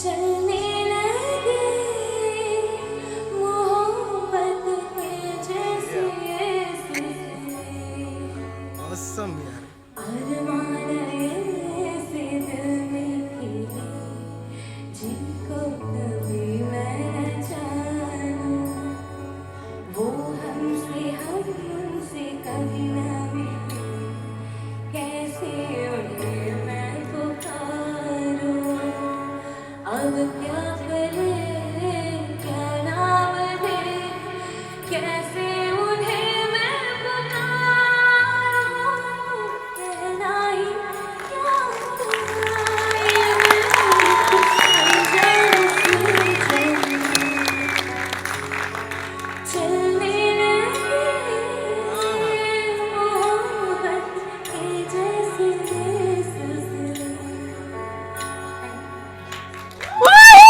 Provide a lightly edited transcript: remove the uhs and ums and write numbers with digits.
चलने लगे मोहब्बत के जैसे सिलसिले। ऑसम यार. अरमान ऐसे दिल में खिले जिनको कभी मैं न जानूं, वो हमसे कभी न मिले, कैसे उन्हें मैं पुकारूं, अब क्या